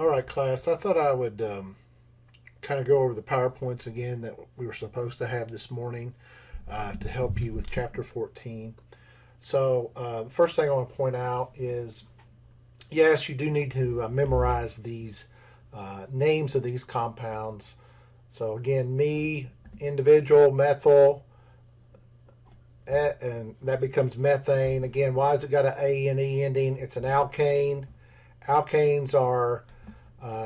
All right, class. I thought I would kind of go over the PowerPoints again that we were supposed to have this morning to help you with Chapter 14. So the first thing I want to point out is, yes, you do need to memorize these names of these compounds. So again, individual, methyl, and that becomes methane. Again, why has it got an A and E ending? It's an alkane. Alkanes are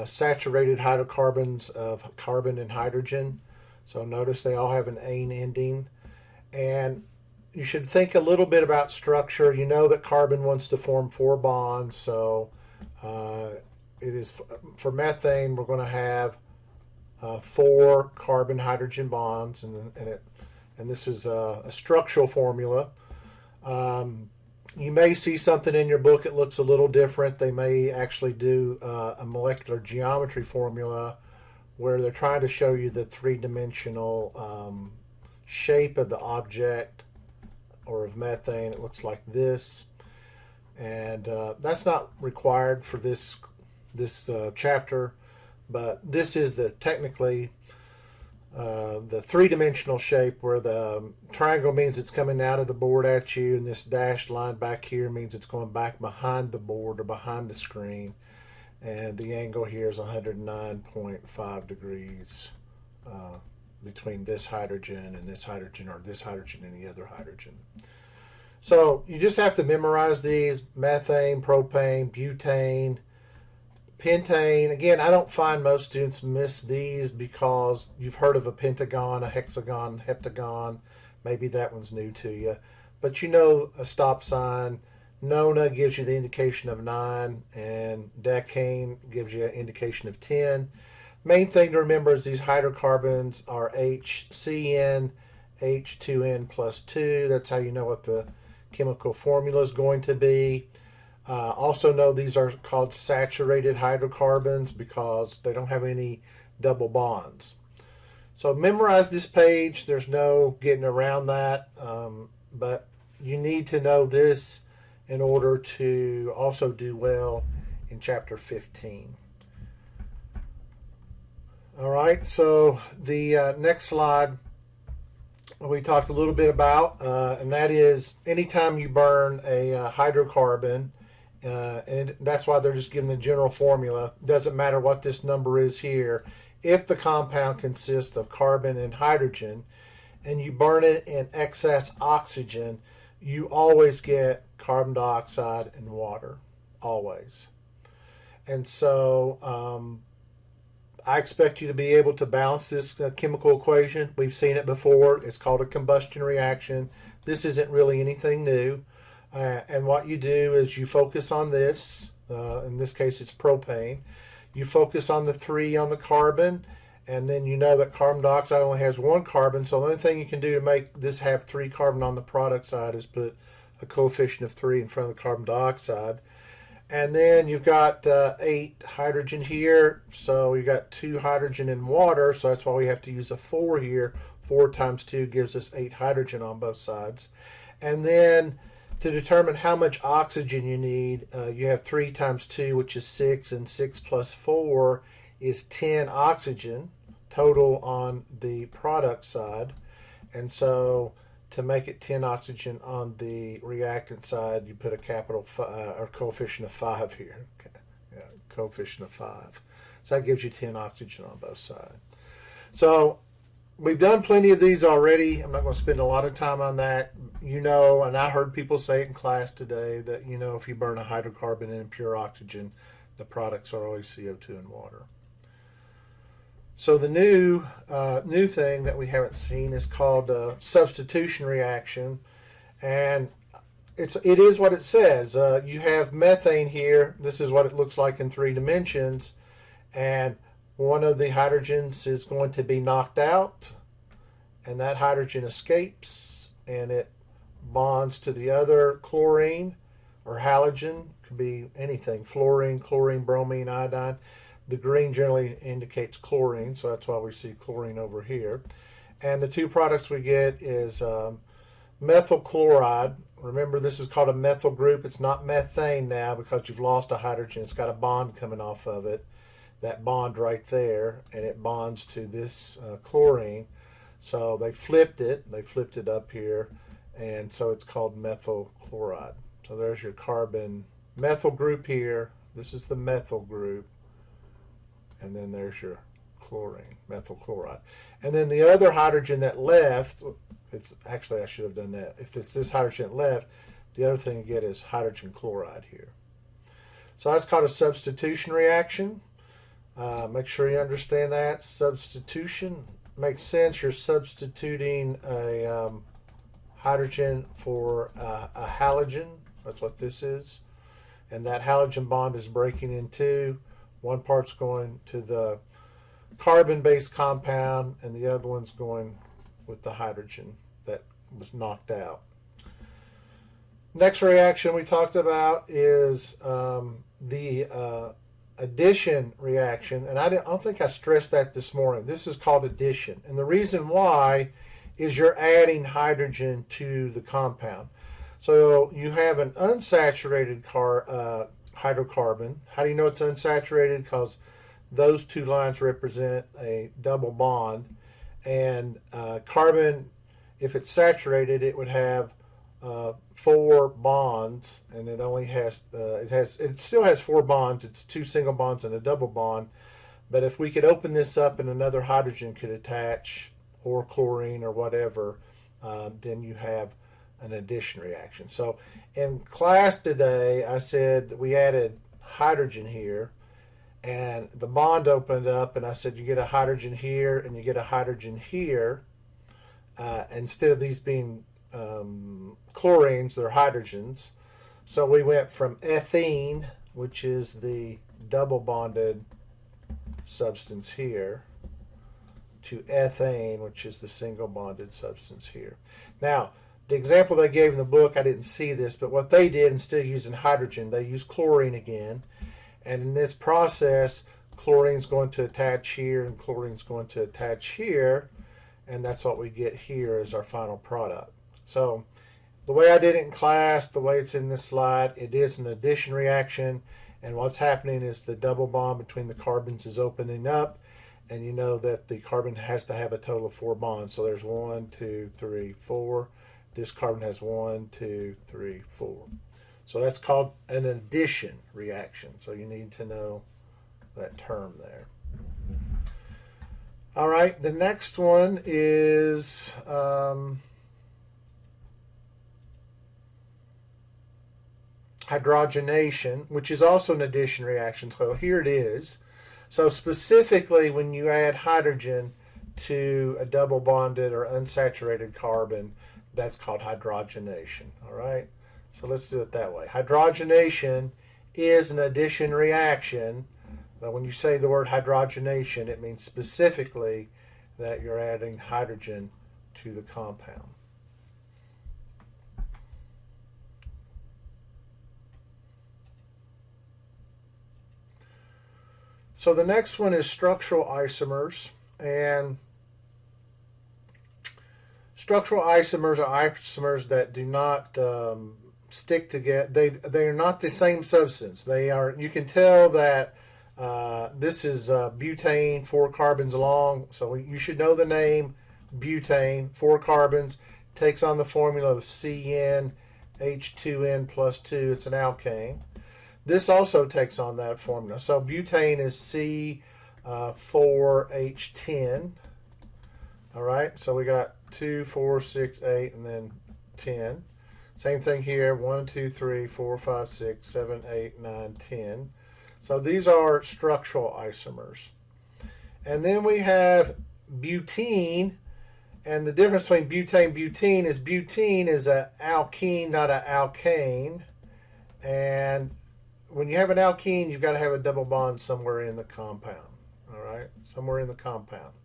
saturated hydrocarbons of carbon and hydrogen. So notice they all have an ane ending. And you should think a little bit about structure. You know that carbon wants to form 4 bonds. So it is for methane, we're going to have 4 carbon hydrogen bonds, and this is a structural formula. You may see something in your book that looks a little different. They may actually do a molecular geometry formula where they're trying to show you the 3-dimensional shape of the object or of methane. It looks like this, and that's not required for this chapter, but this is technically the 3-dimensional shape, where the triangle means it's coming out of the board at you, and this dashed line back here means it's going back behind the board or behind the screen, and the angle here is 109.5 degrees between this hydrogen and this hydrogen, or this hydrogen and the other hydrogen. So you just have to memorize these: methane, propane, butane, pentane. Again, I don't find most students miss these because you've heard of a pentagon, a hexagon, heptagon. Maybe that one's new to you. But you know a stop sign. Nona gives you the indication of 9, and decane gives you an indication of 10. Main thing to remember is these hydrocarbons are HCN, H2N plus 2. That's how you know what the chemical formula is going to be. Also know these are called saturated hydrocarbons because they don't have any double bonds. So memorize this page. There's no getting around that, but you need to know this in order to also do well in Chapter 15. All right, so the next slide we talked a little bit about, and that is anytime you burn a hydrocarbon, and that's why they're just giving the general formula. Doesn't matter what this number is here. If the compound consists of carbon and hydrogen, and you burn it in excess oxygen, you always get carbon dioxide and water, always. And so I expect you to be able to balance this chemical equation. We've seen it before. It's called a combustion reaction. This isn't really anything new. And what you do is you focus on this. In this case, it's propane. You focus on the 3 on the carbon, and then you know that carbon dioxide only has 1 carbon. So the only thing you can do to make this have 3 carbon on the product side is put a coefficient of 3 in front of the carbon dioxide. And then you've got 8 hydrogen here. So you got 2 hydrogen in water. So that's why we have to use a 4 here. 4 times 2 gives us 8 hydrogen on both sides. And then to determine how much oxygen you need, you have 3 times 2, which is 6, and 6 plus 4 is 10 oxygen total on the product side. And so to make it 10 oxygen on the reactant side, you put a capital or coefficient of 5 here. Okay. Yeah, coefficient of 5. So that gives you 10 oxygen on both sides. So we've done plenty of these already. I'm not going to spend a lot of time on that. You know, and I heard people say it in class today, that, you know, if you burn a hydrocarbon in pure oxygen, the products are always CO2 and water. So the new thing that we haven't seen is called a substitution reaction, and it is what it says. You have methane here. This is what it looks like in 3 dimensions, and one of the hydrogens is going to be knocked out, and that hydrogen escapes, and it bonds to the other chlorine or halogen. Could be anything: fluorine, chlorine, bromine, iodine. The green generally indicates chlorine, so that's why we see chlorine over here. And the 2 products we get is methyl chloride. Remember, this is called a methyl group. It's not methane now because you've lost a hydrogen. It's got a bond coming off of it. that bond right there, and it bonds to this chlorine. So they flipped it up here, and so it's called methyl chloride. So there's your carbon methyl group here. This is the methyl group, and then there's your chlorine, methyl chloride. And then the other hydrogen that left, it's actually, I should have done that. If it's this hydrogen that left, the other thing you get is hydrogen chloride here. So that's called a substitution reaction. Make sure you understand that. Substitution makes sense. You're substituting a hydrogen for a halogen. That's what this is. And that halogen bond is breaking in two. One part's going to the carbon-based compound, and the other one's going with the hydrogen that was knocked out. Next reaction we talked about is the addition reaction, and I don't think I stressed that this morning. This is called addition, and the reason why is you're adding hydrogen to the compound. So you have an unsaturated hydrocarbon. How do you know it's unsaturated? Because those two lines represent a double bond, and carbon, if it's saturated, it would have 4 bonds, and it only has it still has 4 bonds. It's 2 single bonds and a double bond. But if we could open this up and another hydrogen could attach, or chlorine or whatever, then you have an addition reaction. So in class today, I said that we added hydrogen here, and the bond opened up, and I said you get a hydrogen here and you get a hydrogen here. Instead of these being chlorines, they're hydrogens. So we went from ethene, which is the double bonded substance here, to ethane, which is the single bonded substance here. Now, the example they gave in the book, I didn't see this, but what they did, instead of using hydrogen, they used chlorine again. And in this process, chlorine's going to attach here and chlorine's going to attach here, and that's what we get here as our final product. So the way I did it in class, the way it's in this slide, it is an addition reaction, and what's happening is the double bond between the carbons is opening up, and you know that the carbon has to have a total of 4 bonds. So there's 1, 2, 3, 4. This carbon has 1, 2, 3, 4. So that's called an addition reaction. So you need to know that term there. All right, the next one is hydrogenation, which is also an addition reaction. So here it is. So specifically, when you add hydrogen to a double bonded or unsaturated carbon, that's called hydrogenation. All right, so let's do it that way. Hydrogenation is an addition reaction. But when you say the word hydrogenation, it means specifically that you're adding hydrogen to the compound. So the next one is structural isomers, and structural isomers are isomers that do not stick together. They are not the same substance. They are. You can tell that this is butane, 4 carbons long. So you should know the name butane, 4 carbons, takes on the formula of CnH2n plus 2. It's an alkane. This also takes on that formula. So butane is C4H10. All right, so we got 2, 4, 6, 8, and then 10. Same thing here, 1, 2, 3, 4, 5, 6, 7, 8, 9, 10. So these are structural isomers. And then we have butene, and the difference between butane and butene is an alkene, not an alkane. And when you have an alkene, you've got to have a double bond somewhere in the compound. All right, somewhere in the compound.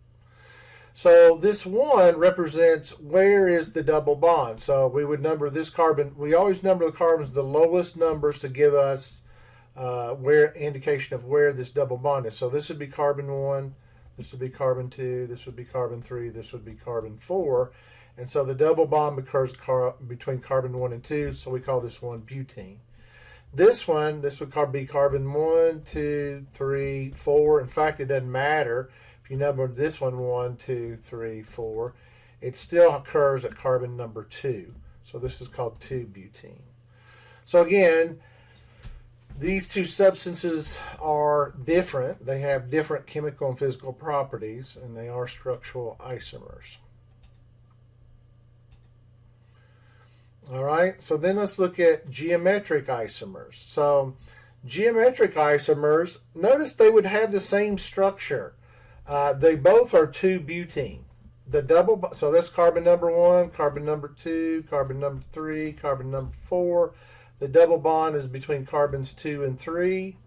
So this 1 represents where is the double bond. So we would number this carbon. We always number the carbons the lowest numbers to give us where indication of where this double bond is. So this would be carbon 1, this would be carbon 2, this would be carbon 3, this would be carbon 4. And so the double bond occurs between carbon 1 and 2, so we call this one butene. This would be carbon 1, 2, 3, 4. In fact, it doesn't matter if you number this one 1, 2, 3, 4. It still occurs at carbon number 2. So this is called 2-butene. So again, these two substances are different. They have different chemical and physical properties, and they are structural isomers. All right, so then let's look at geometric isomers. So geometric isomers, notice they would have the same structure. They both are 2-butene. So that's carbon number 1, carbon number 2, carbon number 3, carbon number 4. The double bond is between carbons 2 and 3.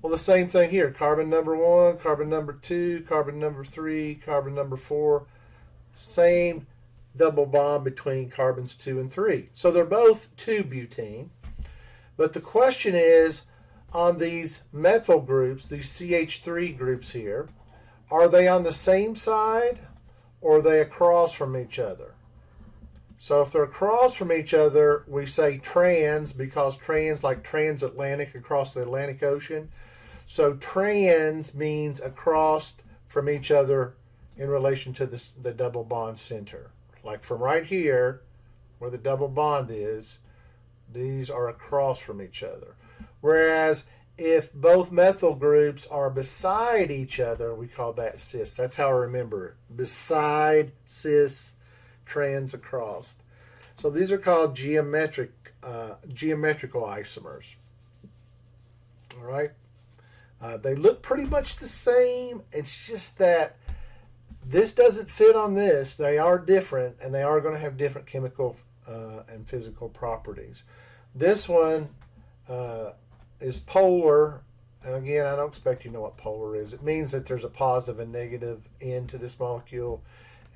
Well, the same thing here. Carbon number 1, carbon number 2, carbon number 3, carbon number 4. Same double bond between carbons 2 and 3. So they're both 2-butene. But the question is, on these methyl groups, these CH3 groups here, are they on the same side or are they across from each other? So if they're across from each other, we say trans, because trans, like transatlantic, across the Atlantic Ocean. So trans means across from each other in relation to the double bond center. Like from right here, where the double bond is, these are across from each other. Whereas if both methyl groups are beside each other, we call that cis. That's how I remember it. Beside, cis, trans, across. So these are called geometrical isomers. All right. They look pretty much the same. It's just that this doesn't fit on this. They are different, and they are going to have different chemical and physical properties. This one is polar, and again, I don't expect you to know what polar is. It means that there's a positive and negative end to this molecule,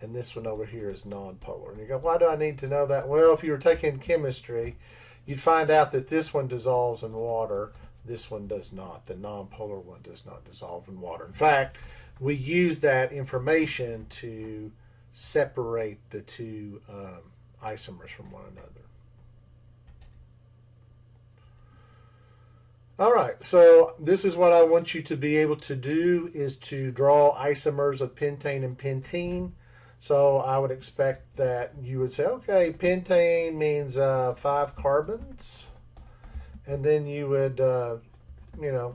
and this one over here is nonpolar. And you go, why do I need to know that? Well, if you were taking chemistry, you'd find out that this one dissolves in water, this one does not. The nonpolar one does not dissolve in water. In fact, we use that information to separate the two isomers from one another. All right, so this is what I want you to be able to do, is to draw isomers of pentane and pentene. So I would expect that you would say, okay, pentane means 5 carbons. And then you would,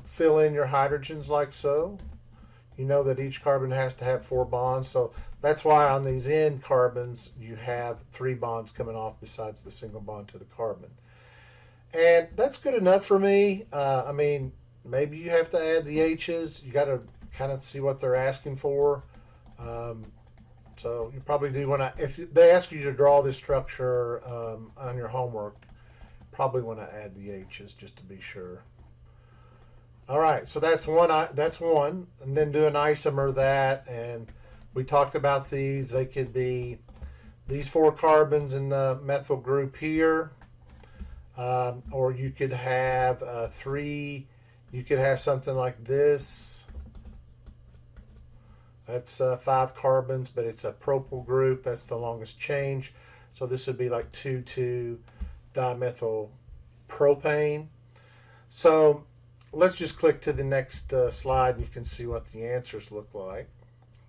fill in your hydrogens like so. You know that each carbon has to have 4 bonds. So that's why on these end carbons, you have 3 bonds coming off besides the single bond to the carbon. And that's good enough for me. Maybe you have to add the H's. You got to kind of see what they're asking for. So you probably do want to, if they ask you to draw this structure on your homework, probably want to add the H's just to be sure. All right, so that's one, and then do an isomer of that. And we talked about these. They could be these 4 carbons in the methyl group here. Or you could have 3, you could have something like this. That's 5 carbons, but it's a propyl group. That's the longest change. So this would be like 2,2-dimethyl propane. So let's just click to the next slide, and you can see what the answers look like.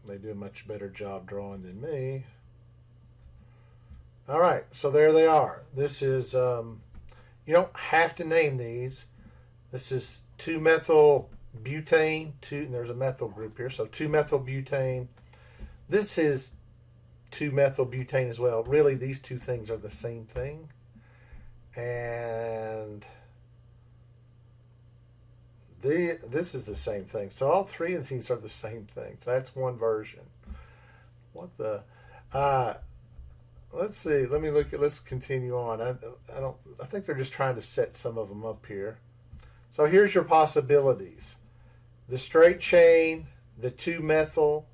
They do a much better job drawing than me. All right, so there they are. This is... you don't have to name these. This is 2-methyl-butane. And there's a methyl group here, so 2-methyl-butane. This is 2-methyl-butane as well. Really, these two things are the same thing. And this is the same thing. So all 3 of these are the same thing. So that's one version. What the... let's see. Let's continue on. I think they're just trying to set some of them up here. So here's your possibilities: the straight chain, the 2-methyl,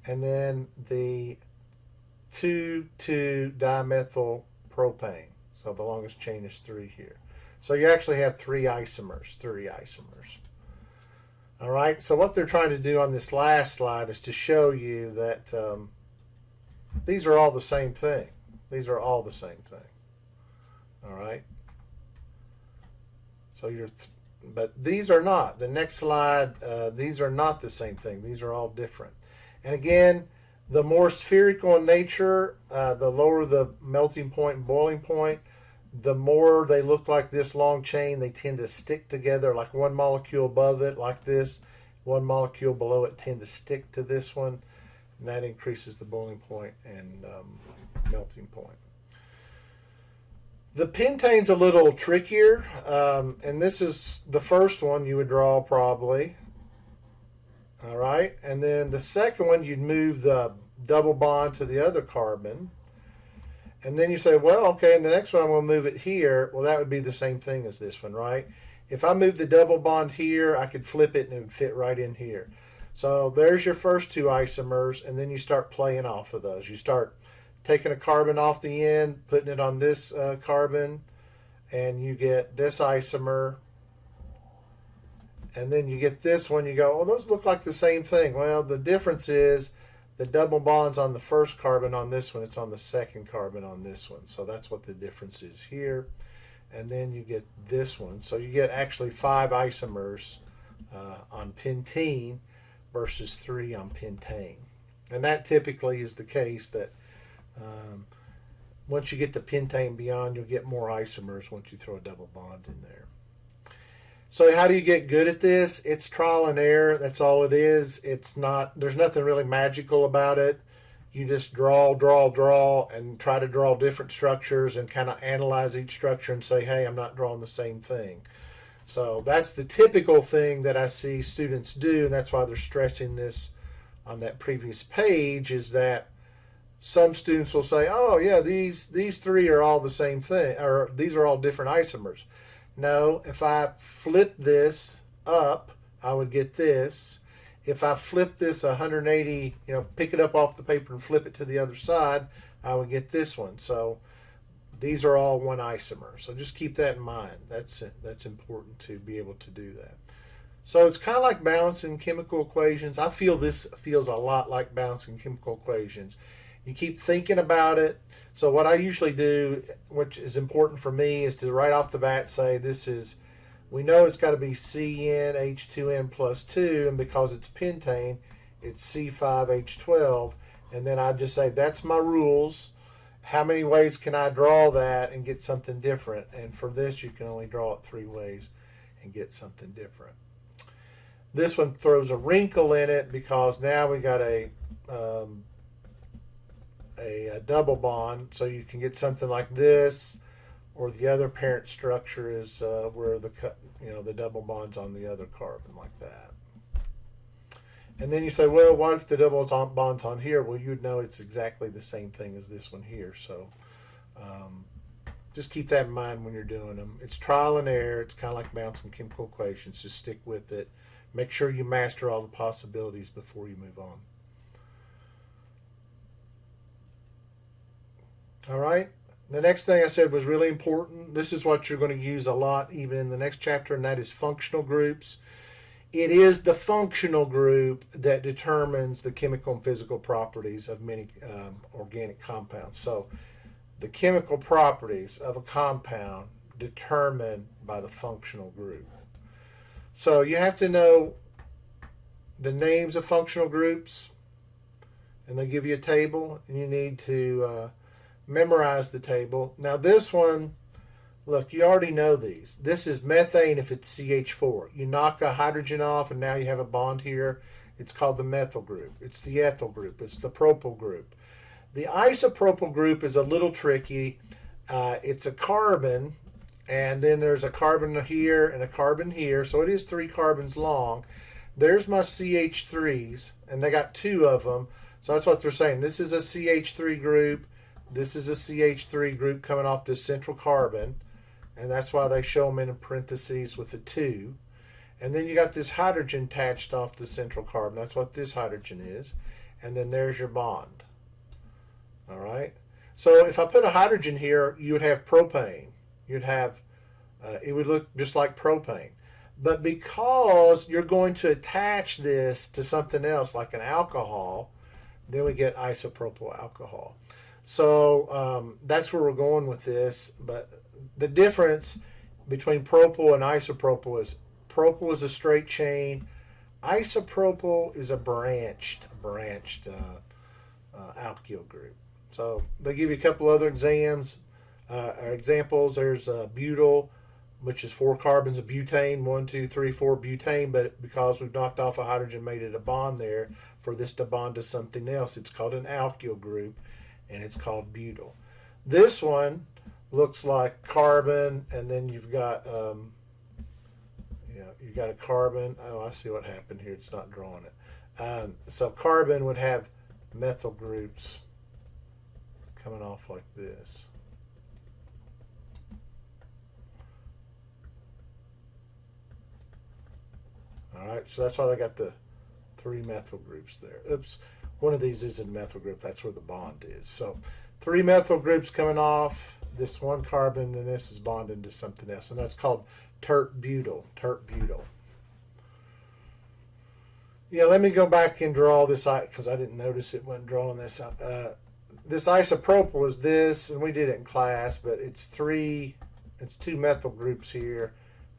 and then the 2,2-dimethyl propane. So the longest chain is 3 here. So you actually have 3 isomers. All right. So what they're trying to do on this last slide is to show you that. These are all the same thing. All right. So but these are not. The next slide, these are not the same thing. These are all different. And again, the more spherical in nature, the lower the melting point and boiling point, the more they look like this long chain. They tend to stick together, like one molecule above it, like this. One molecule below it tend to stick to this one, and that increases the boiling point and melting point. The pentane's a little trickier, and this is the first one you would draw probably. All right, and then the second one, you'd move the double bond to the other carbon. And then you say, well, okay, and the next one I'm going to move it here. Well, that would be the same thing as this one, right? If I move the double bond here, I could flip it and it would fit right in here. So there's your first two isomers, and then you start playing off of those. You start taking a carbon off the end, putting it on this carbon, and you get this isomer. And then you get this one, you go, oh, those look like the same thing. Well, the difference is the double bond's on the first carbon on this one. It's on the second carbon on this one. So that's what the difference is here. And then you get this one. So you get actually 5 isomers on pentene versus 3 on pentane. And that typically is the case that once you get the pentane beyond, you'll get more isomers once you throw a double bond in there. So how do you get good at this? It's trial and error. That's all it is. It's not, there's nothing really magical about it. You just draw, and try to draw different structures and kind of analyze each structure and say, hey, I'm not drawing the same thing. So that's the typical thing that I see students do, and that's why they're stressing this on that previous page, is that some students will say, oh, yeah, these 3 are all the same thing, or these are all different isomers. No, if I flip this up, I would get this. If I flip this 180, pick it up off the paper and flip it to the other side, I would get this one. So these are all one isomer. So just keep that in mind. That's important to be able to do that. So it's kind of like balancing chemical equations. I feel this feels a lot like balancing chemical equations. You keep thinking about it. So what I usually do, which is important for me, is to right off the bat say we know it's got to be CnH2n plus 2, and because it's pentane, it's C5H12, and then I just say that's my rules. How many ways can I draw that and get something different? And for this, you can only draw it 3 ways and get something different. This one throws a wrinkle in it because now we got a double bond, so you can get something like this, or the other parent structure is where the double bond's on the other carbon, like that. And then you say, well, what if the double bond's on here? Well, you'd know it's exactly the same thing as this one here. So just keep that in mind when you're doing them. It's trial and error. It's kind of like balancing chemical equations. Just stick with it. Make sure you master all the possibilities before you move on. All right. The next thing I said was really important. This is what you're going to use a lot even in the next chapter, and that is functional groups. It is the functional group that determines the chemical and physical properties of many organic compounds. So the chemical properties of a compound determined by the functional group. So you have to know the names of functional groups, and they give you a table, and you need to memorize the table. Now this one, look, you already know these. This is methane if it's CH4. You knock a hydrogen off and now you have a bond here. It's called the methyl group. It's the ethyl group. It's the propyl group. The isopropyl group is a little tricky. It's a carbon, and then there's a carbon here and a carbon here. So it is 3 carbons long. There's my CH3s, and they got 2 of them. So that's what they're saying. This is a CH3 group. This is a CH3 group coming off this central carbon, and that's why they show them in parentheses with a 2. And then you got this hydrogen attached off the central carbon. That's what this hydrogen is. And then there's your bond. All right. So if I put a hydrogen here, you would have propane. You'd have, it would look just like propane. But because you're going to attach this to something else like an alcohol, then we get isopropyl alcohol. So that's where we're going with this. But the difference between propyl and isopropyl is propyl is a straight chain, isopropyl is a branched alkyl group. So they give you a couple other examples. There's butyl, which is 4 carbons of butane, 1, 2, 3, 4 butane, but because we've knocked off a hydrogen, made it a bond there, for this to bond to something else, it's called an alkyl group, and it's called butyl. This one looks like carbon, and then you've got you got a carbon. Oh, I see what happened here. It's not drawing it. So carbon would have methyl groups coming off like this. All right, so that's why they got the 3 methyl groups there. Oops, one of these isn't a methyl group. That's where the bond is. So 3 methyl groups coming off this one carbon, then this is bonding to something else, and that's called tert-butyl. Tert-butyl. Yeah, let me go back and draw this because I didn't notice it when drawing this. This isopropyl is this, and we did it in class, but it's 2 methyl groups here,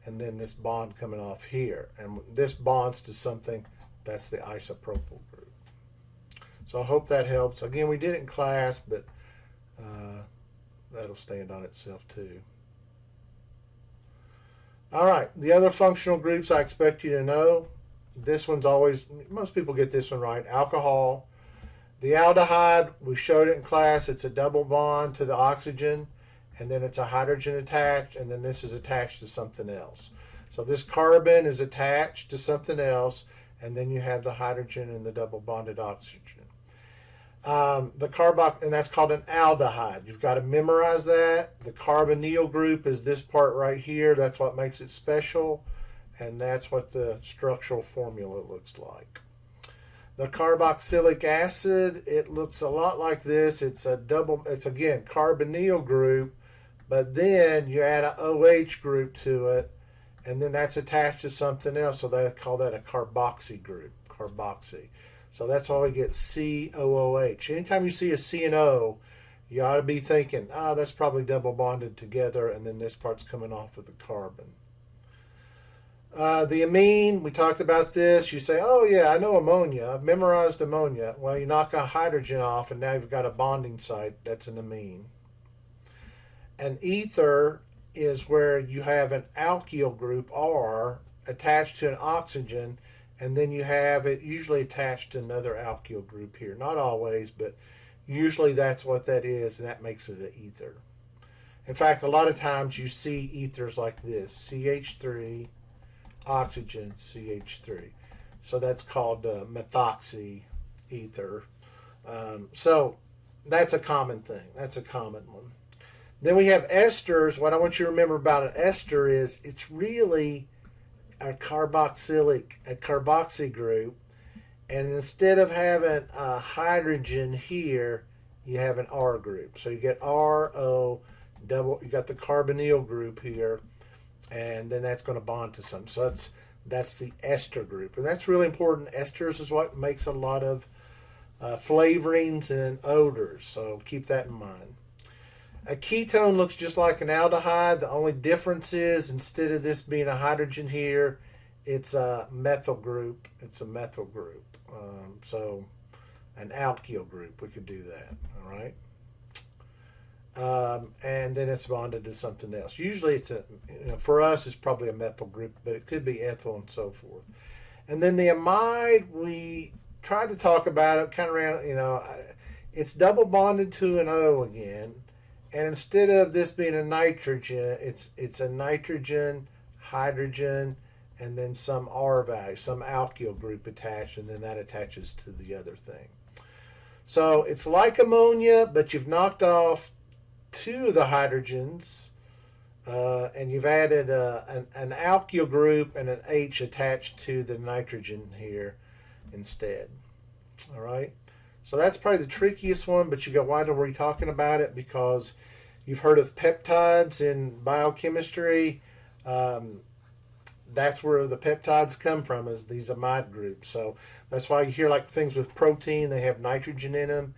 and then this bond coming off here, and this bonds to something. That's the isopropyl group. So I hope that helps. Again, we did it in class, but that'll stand on itself too. All right, the other functional groups I expect you to know. This one's always, most people get this one right, alcohol. The aldehyde, we showed it in class. It's a double bond to the oxygen, and then it's a hydrogen attached, and then this is attached to something else. So this carbon is attached to something else, and then you have the hydrogen and the double bonded oxygen. And that's called an aldehyde. You've got to memorize that. The carbonyl group is this part right here. That's what makes it special, and that's what the structural formula looks like. The carboxylic acid, it looks a lot like this. It's again carbonyl group, but then you add an OH group to it, and then that's attached to something else, so they call that a carboxy group, carboxy. So that's why we get COOH. Anytime you see a C and O, you ought to be thinking, that's probably double bonded together, and then this part's coming off of the carbon. The amine, we talked about this. You say, oh yeah, I know ammonia. I've memorized ammonia. Well, you knock a hydrogen off, and now you've got a bonding site. That's an amine. An ether is where you have an alkyl group, R, attached to an oxygen, and then you have it usually attached to another alkyl group here. Not always, but usually that's what that is, and that makes it an ether. In fact, a lot of times you see ethers like this, CH3, oxygen, CH3. So that's called methoxy ether. So that's a common thing. That's a common one. Then we have esters. What I want you to remember about an ester is it's really a carboxy group, and instead of having a hydrogen here, you have an R group. So you get RO double. You got the carbonyl group here, and then that's going to bond to something. So that's the ester group, and that's really important. Esters is what makes a lot of flavorings and odors. So keep that in mind. A ketone looks just like an aldehyde. The only difference is instead of this being a hydrogen here, it's a methyl group. It's a methyl group. So an alkyl group, we could do that. All right. And then it's bonded to something else. Usually it's for us it's probably a methyl group, but it could be ethyl and so forth. And then the amide, we tried to talk about it kind of around, it's double bonded to an O again. And instead of this being a nitrogen, it's a nitrogen, hydrogen, and then some R value, some alkyl group attached, and then that attaches to the other thing. So it's like ammonia, but you've knocked off 2 of the hydrogens, and you've added an alkyl group and an H attached to the nitrogen here instead. All right. So that's probably the trickiest one, but you got why are we talking about it? Because you've heard of peptides in biochemistry. That's where the peptides come from, is these amide groups. So that's why you hear like things with protein, they have nitrogen in them.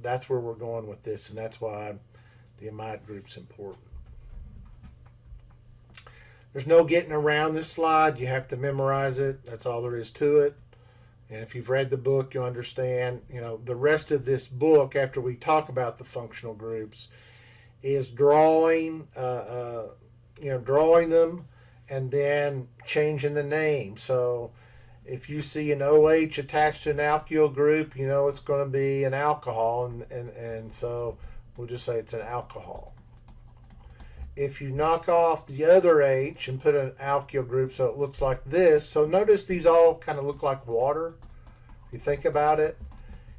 That's where we're going with this, and that's why the amide group's important. There's no getting around this slide. You have to memorize it. That's all there is to it. And if you've read the book, you'll understand, the rest of this book, after we talk about the functional groups, is drawing them and then changing the name. So if you see an OH attached to an alkyl group, it's going to be an alcohol, and so we'll just say it's an alcohol. If you knock off the other H and put an alkyl group so it looks like this, so notice these all kind of look like water, if you think about it.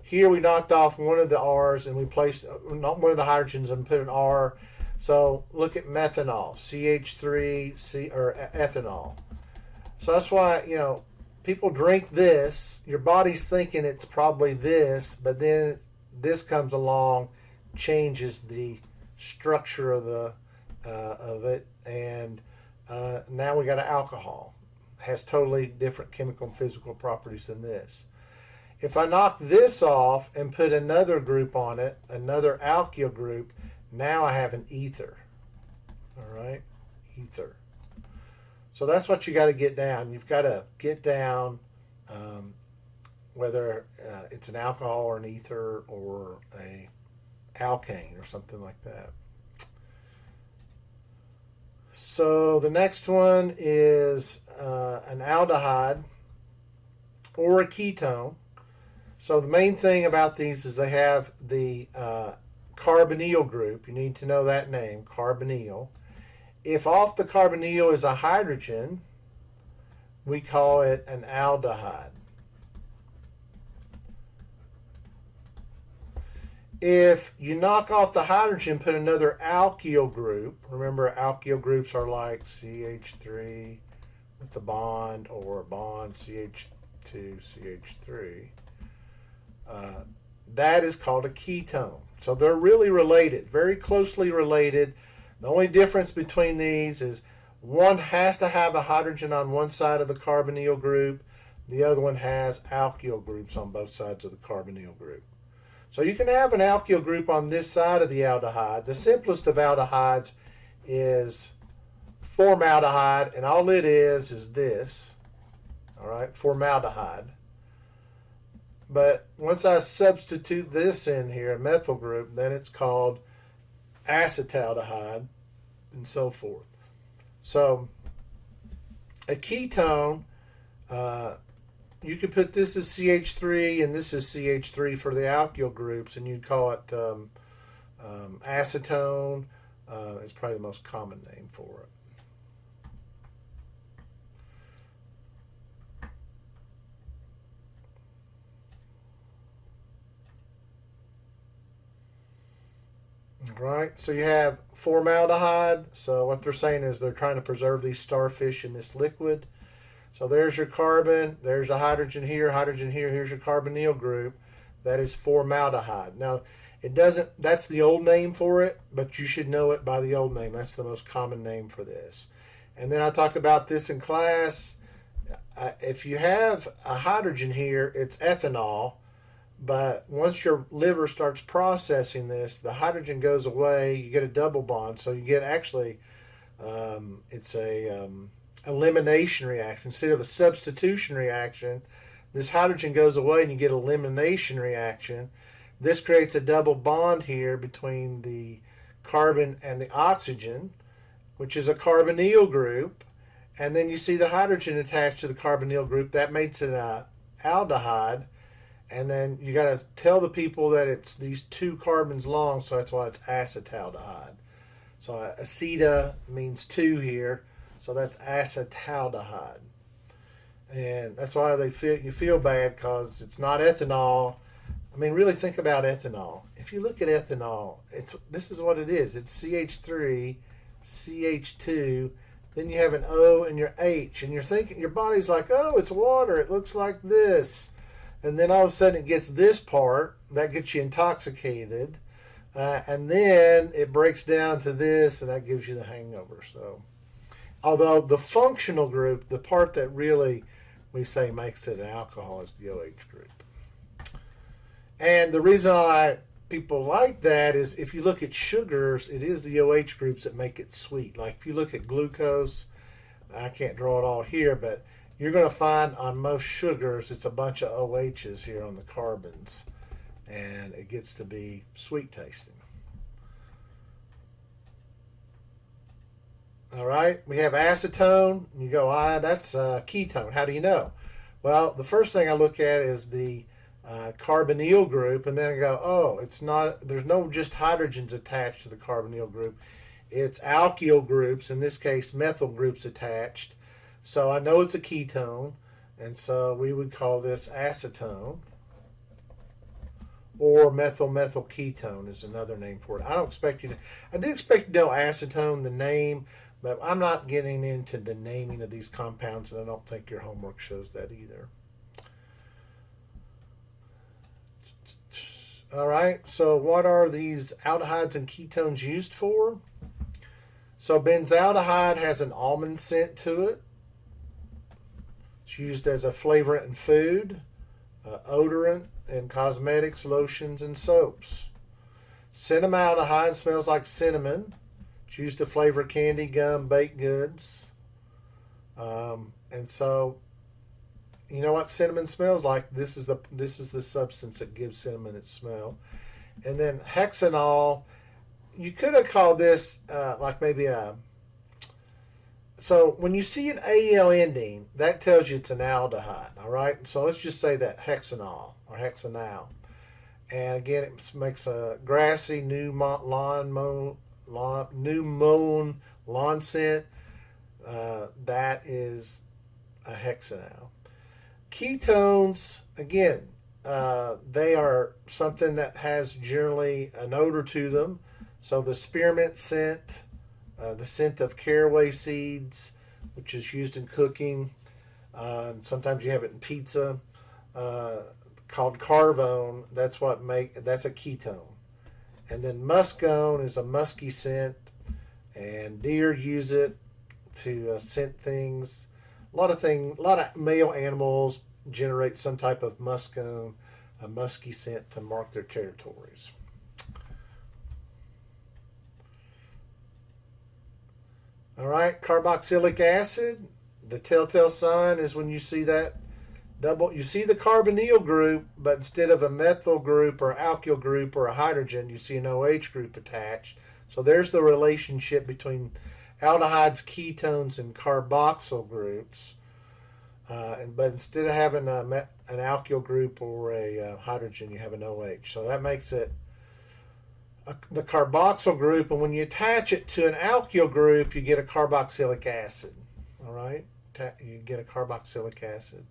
Here we knocked off one of the R's and we placed one of the hydrogens and put an R. So look at methanol, CH3, or ethanol. So that's why, people drink this. Your body's thinking it's probably this, but then this comes along, changes the structure of it, and now we got an alcohol. It has totally different chemical and physical properties than this. If I knock this off and put another group on it, another alkyl group, now I have an ether. All right, ether. So that's what you got to get down. You've got to get down whether it's an alcohol or an ether or a alkane or something like that. So the next one is an aldehyde or a ketone. So the main thing about these is they have the carbonyl group. You need to know that name, carbonyl. If off the carbonyl is a hydrogen, we call it an aldehyde. If you knock off the hydrogen, put another alkyl group. Remember, alkyl groups are like CH3 with the bond, or bond CH2, CH3. That is called a ketone. So they're really related, very closely related. The only difference between these is one has to have a hydrogen on one side of the carbonyl group. The other one has alkyl groups on both sides of the carbonyl group. So you can have an alkyl group on this side of the aldehyde. The simplest of aldehydes is formaldehyde, and all it is this. All right, formaldehyde. But once I substitute this in here, a methyl group, then it's called acetaldehyde, and so forth. So a ketone, you could put this as CH3 and this is CH3 for the alkyl groups, and you'd call it acetone. It's probably the most common name for it. Right, so you have formaldehyde. So what they're saying is they're trying to preserve these starfish in this liquid. So there's your carbon, there's a hydrogen here, here's your carbonyl group. That is formaldehyde. Now, it doesn't, that's the old name for it, but you should know it by the old name. That's the most common name for this. And then I talked about this in class. If you have a hydrogen here, it's ethanol. But once your liver starts processing this, the hydrogen goes away. You get a double bond. So you get actually, it's a elimination reaction. Instead of a substitution reaction, this hydrogen goes away and you get an elimination reaction. This creates a double bond here between the carbon and the oxygen, which is a carbonyl group. And then you see the hydrogen attached to the carbonyl group. That makes it an aldehyde. And then you got to tell the people that it's these two carbons long, so that's why it's acetaldehyde. So aceta means two here, so that's acetaldehyde. And that's why you feel bad, because it's not ethanol. I mean, really think about ethanol. If you look at ethanol, this is what it is. It's CH3, CH2, then you have an O and your H, and you're thinking, your body's like, oh, it's water. It looks like this. And then all of a sudden it gets this part, that gets you intoxicated, and then it breaks down to this, and that gives you the hangover. So, although the functional group, the part that really we say makes it an alcohol, is the OH group. And the reason why people like that is if you look at sugars, it is the OH groups that make it sweet. Like if you look at glucose, I can't draw it all here, but you're going to find on most sugars it's a bunch of OHs here on the carbons, and it gets to be sweet tasting. All right, we have acetone. You go, that's a ketone. How do you know? Well, the first thing I look at is the carbonyl group, and then I go, oh, it's not. There's no just hydrogens attached to the carbonyl group. It's alkyl groups, in this case, methyl groups attached. So I know it's a ketone, and so we would call this acetone, or methyl ketone is another name for it. I do expect you to know acetone, the name. But I'm not getting into the naming of these compounds, and I don't think your homework shows that either. All right, so what are these aldehydes and ketones used for? So benzaldehyde has an almond scent to it. It's used as a flavorant in food, odorant in cosmetics, lotions, and soaps. Cinnamaldehyde smells like cinnamon. It's used to flavor candy, gum, baked goods. And so, you know what cinnamon smells like? This is the substance that gives cinnamon its smell. And then hexanol, you could have called this like maybe a... So when you see an AL ending, that tells you it's an aldehyde, all right? So let's just say that hexanol or hexanal. And again, it makes a grassy new mown lawn scent. That is a hexanal. Ketones, again, they are something that has generally an odor to them. So the spearmint scent, the scent of caraway seeds, which is used in cooking. Sometimes you have it in pizza. Called carvone, that's a ketone. And then muscone is a musky scent, and deer use it to scent things. A lot of male animals generate some type of muscone, a musky scent to mark their territories. All right, carboxylic acid. The telltale sign is when you see that you see the carbonyl group, but instead of a methyl group or alkyl group or a hydrogen, you see an OH group attached. So there's the relationship between aldehydes, ketones, and carboxyl groups. But instead of having an alkyl group or a hydrogen, you have an OH. So that makes it the carboxyl group. And when you attach it to an alkyl group, you get a carboxylic acid. All right? You get a carboxylic acid.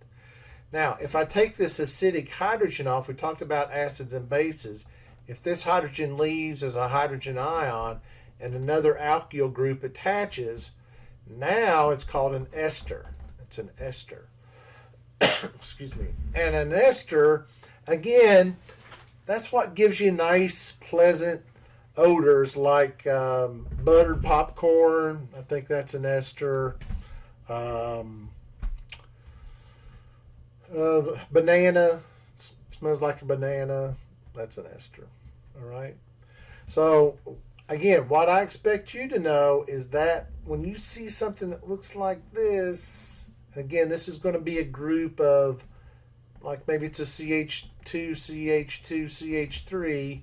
Now, if I take this acidic hydrogen off, we talked about acids and bases. If this hydrogen leaves as a hydrogen ion and another alkyl group attaches, now it's called an ester. It's an ester. Excuse me. And an ester, again, that's what gives you nice, pleasant odors like buttered popcorn. I think that's an ester. Banana, smells like a banana. That's an ester. All right. So again, what I expect you to know is that when you see something that looks like this, again, this is going to be a group of, like maybe it's a CH2, CH2, CH3.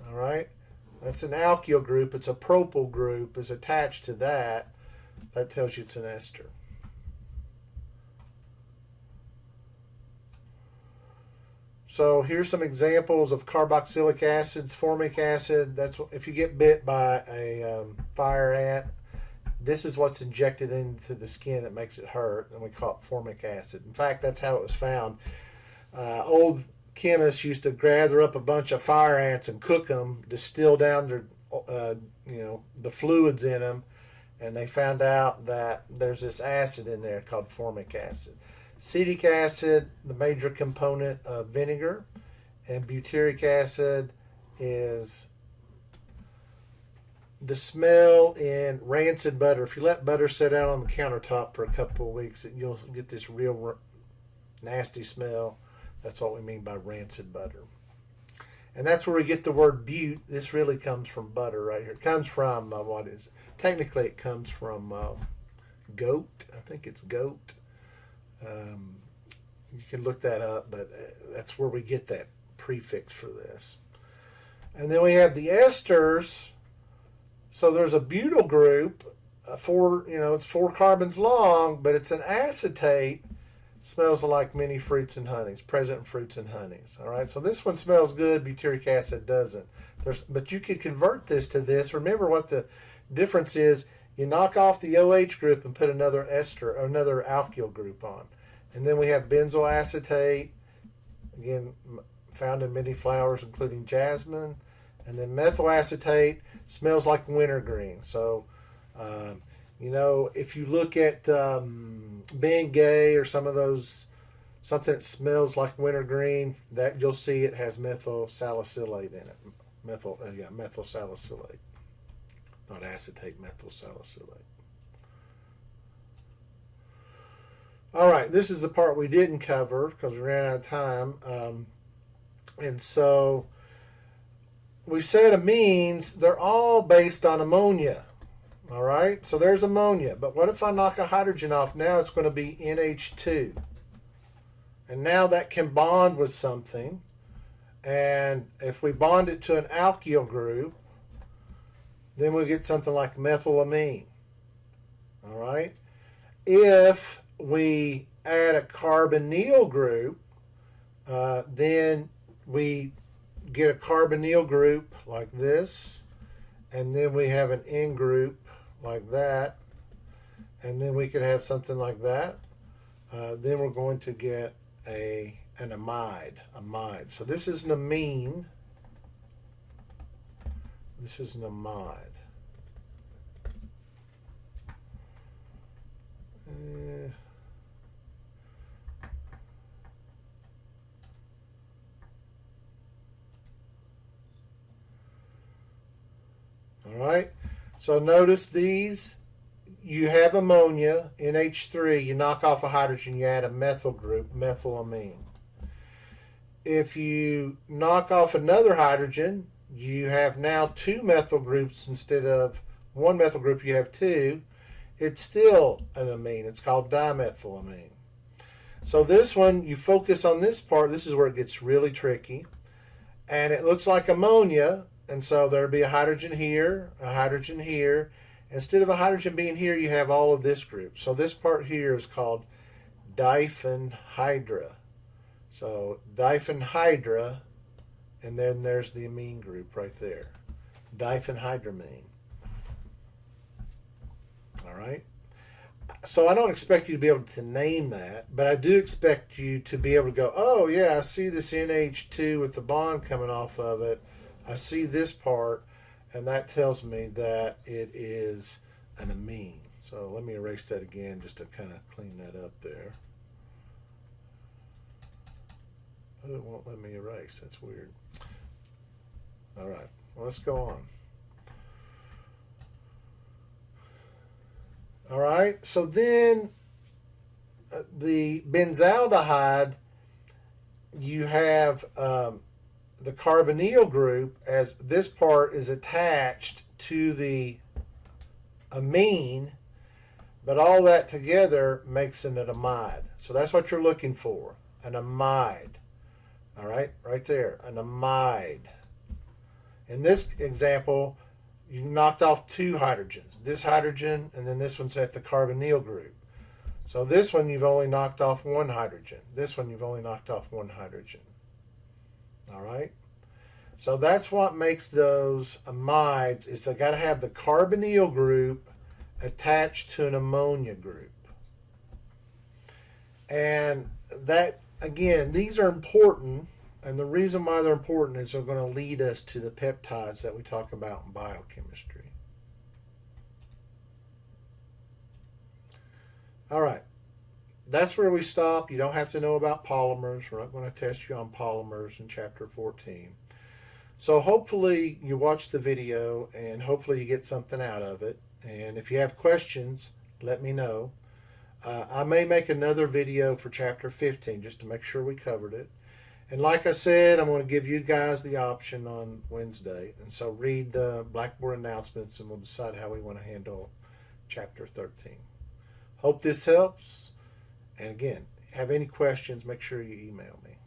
All right. That's an alkyl group. It's a propyl group is attached to that. That tells you it's an ester. So here's some examples of carboxylic acids. Formic acid, that's if you get bit by a fire ant, this is what's injected into the skin that makes it hurt, and we call it formic acid. In fact, that's how it was found. Old chemists used to gather up a bunch of fire ants and cook them, distill down their, the fluids in them, and they found out that there's this acid in there called formic acid. Acetic acid, the major component of vinegar, and butyric acid is the smell in rancid butter. If you let butter sit out on the countertop for a couple of weeks, you'll get this real nasty smell. That's what we mean by rancid butter. And that's where we get the word bute. This really comes from butter right here. It comes from, what is it? Technically it comes from goat. I think it's goat. You can look that up, but that's where we get that prefix for this. And then we have the esters. So there's a butyl group, it's 4 carbons long, but it's an acetate. Smells like many fruits and honeys, present in fruits and honeys. All right, so this one smells good, butyric acid doesn't. But you could convert this to this. Remember what the difference is. You knock off the OH group and put another ester, or another alkyl group on. And then we have benzoyl acetate, again, found in many flowers, including jasmine. And then methyl acetate smells like wintergreen. So, if you look at Bengay or some of those, something that smells like wintergreen, that you'll see it has methyl salicylate in it. Methyl salicylate. Not acetate, methyl salicylate. All right, this is the part we didn't cover because we ran out of time. And so we said amines, they're all based on ammonia. All right, so there's ammonia. But what if I knock a hydrogen off? Now it's going to be NH2. And now that can bond with something. And if we bond it to an alkyl group, then we'll get something like methylamine. All right. If we add a carbonyl group, then we get a carbonyl group like this. And then we have an N group like that, and then we could have something like that. Then we're going to get an amide. So this is an amine. This is an amide. All right. So notice these, you have ammonia, NH3, you knock off a hydrogen, you add a methyl group, methylamine. If you knock off another hydrogen, you have now 2 methyl groups instead of 1 methyl group, you have 2. It's still an amine. It's called dimethylamine. So this one, you focus on this part. This is where it gets really tricky. And it looks like ammonia. And so there'd be a hydrogen here, a hydrogen here. Instead of a hydrogen being here, you have all of this group. So this part here is called diphenhydra. So diphenhydra, and then there's the amine group right there. Diphenhydramine. All right. So I don't expect you to be able to name that, but I do expect you to be able to go, oh yeah, I see this NH2 with the bond coming off of it. I see this part, and that tells me that it is an amine. So let me erase that again just to kind of clean that up there. Oh, it won't let me erase. That's weird. All right, well, let's go on. All right, so then the benzaldehyde, you have the carbonyl group, as this part is attached to the amine, but all that together makes an amide. So that's what you're looking for, an amide. All right, right there, an amide. In this example, you knocked off 2 hydrogens. This hydrogen, and then this one's at the carbonyl group. So this one, you've only knocked off 1 hydrogen. This one, you've only knocked off 1 hydrogen. All right. So that's what makes those amides, is they got to have the carbonyl group attached to an ammonia group. And that, again, these are important, and the reason why they're important is they're going to lead us to the peptides that we talk about in biochemistry. All right. That's where we stop. You don't have to know about polymers. We're not going to test you on polymers in chapter 14. So hopefully you watch the video and hopefully you get something out of it. And if you have questions, let me know. I may make another video for chapter 15 just to make sure we covered it. And like I said, I'm going to give you guys the option on Wednesday. And so read the Blackboard announcements and we'll decide how we want to handle Chapter 13. Hope this helps. And again, have any questions, make sure you email me.